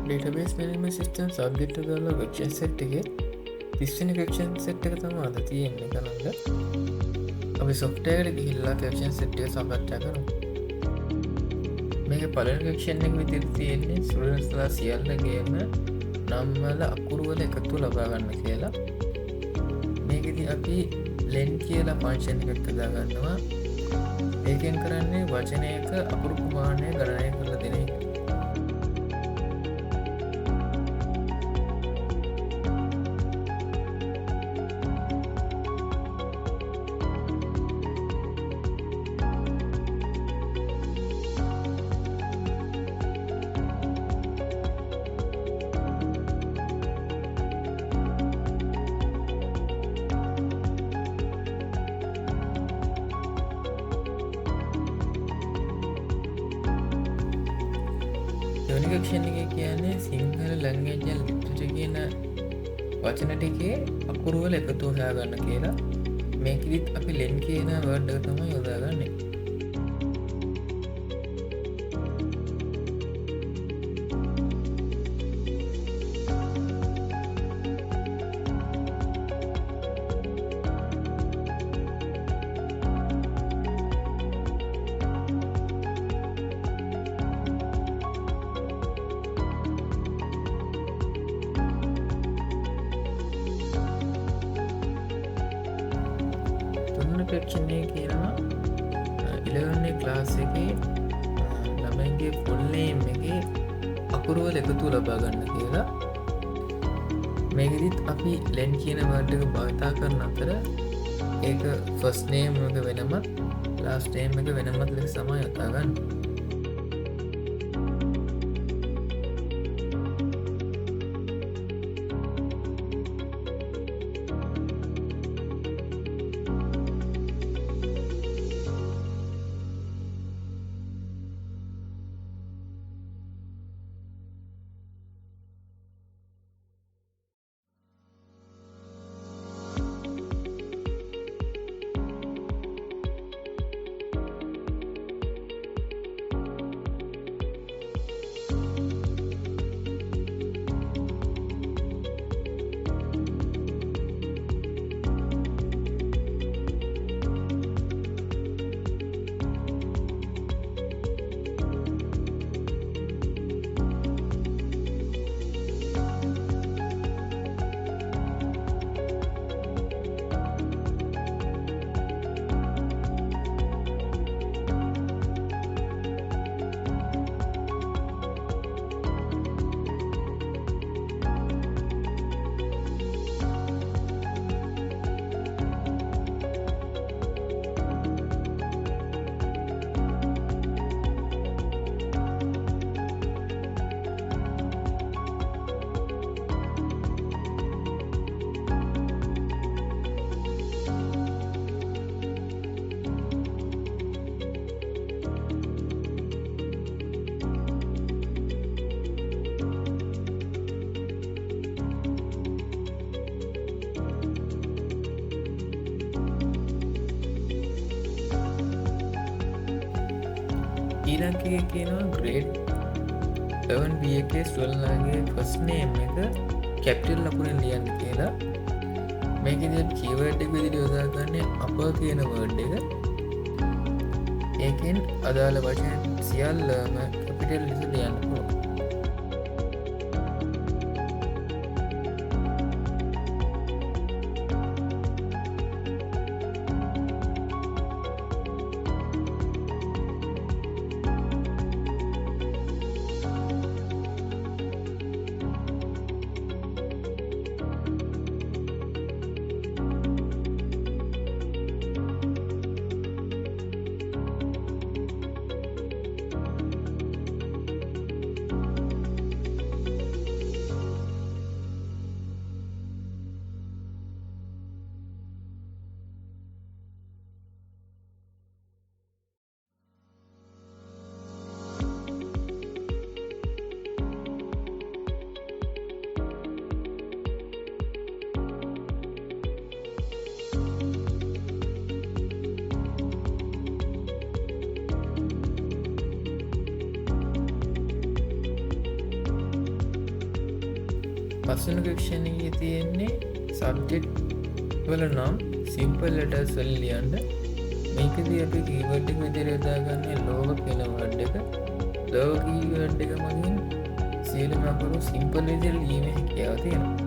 database management system subject එක දාලා question set එකේ 30 වෙනි question set එක තමයි අද තියෙන්නේ කරන්න. අපි software එකට ගිහිල්ලා question set එක සාකච්ඡා කරමු. මේකේ පළවෙනි question එක විදිහට තියෙන්නේ students ලා සියල්ලගේම නම් වල අකුරු වල එකතු ලබා ගන්න කියලා. මේකෙදි අපි len කියලා function එකක් හදා ගන්නවා. ඒකෙන් කරන්නේ වචනයක අකුරු ප්‍රමාණය ගණනය කරලා දෙන එක. දෙවැනි එක කියන්නේ සිංහල ලැන්ග්වේජ් and ලිටරචර් කියන වචන ටිකේ අකුරු වල එකතු හොයාගන්න කියලා. මේකෙදිත් අපි len කියන වර්ඩ් එක තමයි යොදාගන්නේ. section එක කියනවා 11 ක්ලාස් එකේ ළමයිගේ full name එකේ අකුරු වල එකතු ලබා ගන්න කියලා. මේකෙදිත් අපි len කියන word එක භාවිතා කරන අතර ඒක first name එක වෙනමත් last name එක වෙනමත් ලෙස තමයි යොදා ගන්න. ඊළඟ එක කියනවා grade 11B එකේ ස්ටුඩන්ට්ලාගේ first name එක capital ලකුණෙන් ලියන්න කියලා. මේකෙදි keyword එක විදිහට යොදාගන්නේ upper කියන word එක. ඒකෙන් අදාළ වචන සියල්ලම capital ලෙස ලියන්න පුළුවන්. පස්සන ක්ෂණ තියෙන්නේ සබ්ජෙක්් වල නම් සිම්පල් ලෙටර්ස් වලින් ලියන්න. මේකදී අපි කීවර්ඩ් එක විදිහට යොදාගන්නේ ලෝව කියන වර්ඩ් එක. ලෝව කීවර්ඩ් එක මගින් සියලුම අකුරු සිම්පල් විදිහට ලියීමේ හැකියාව තියෙනවා.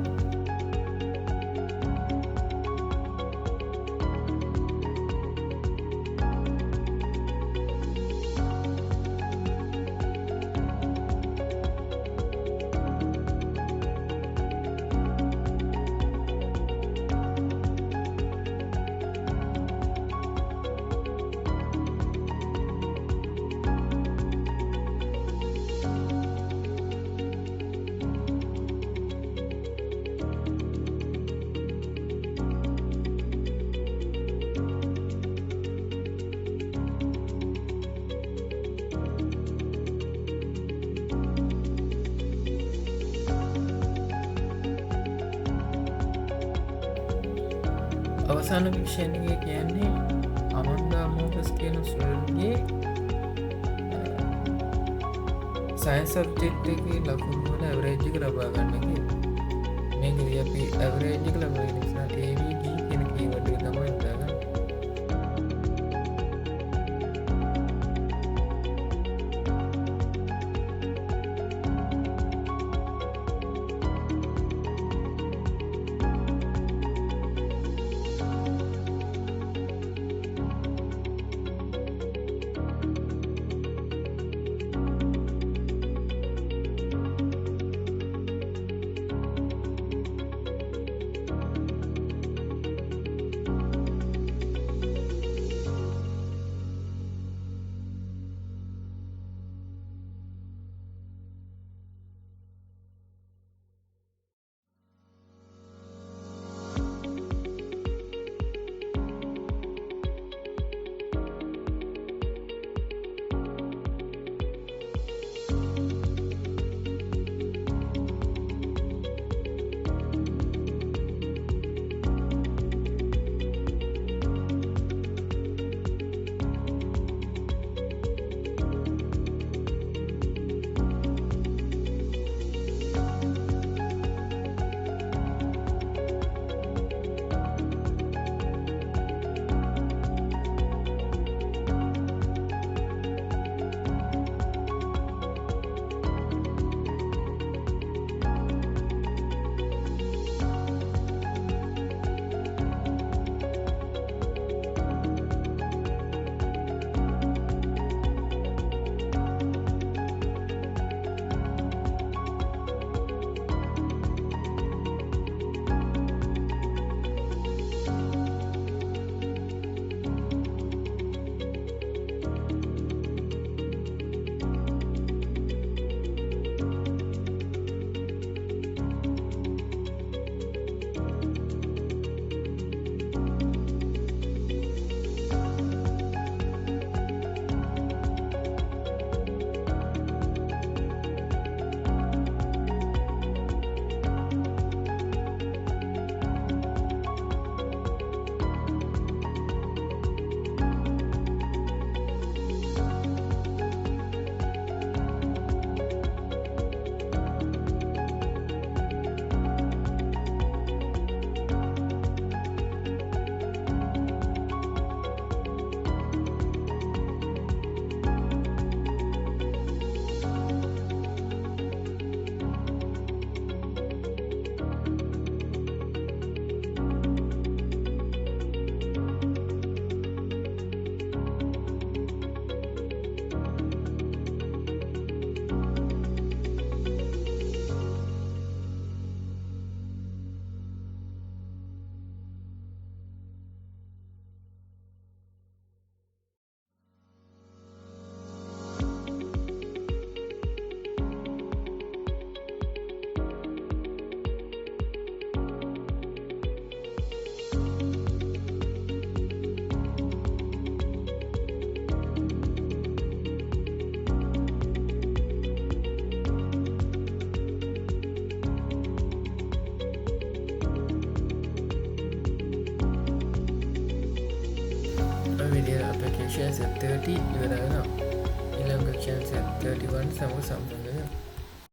අවසාන වික්ෂණය කියන්නේ අමන්දා මෝකස් කියන සුල්ගේ සයින්ස් සබ්ජෙක්ට් එකේ ලකුණු වල ඇවරේජ් එක ලබා ගන්න එක. මේකදී අපි ඇවරේජ් එක ලබා ගැනීම නිසා AVG කියන කීවර්ඩ් එක තමයි දාගන්නේ. application set 30 ඉවර වෙනවා. ඊළඟ application set 31 සමග සම්බන්ධ වෙනවා.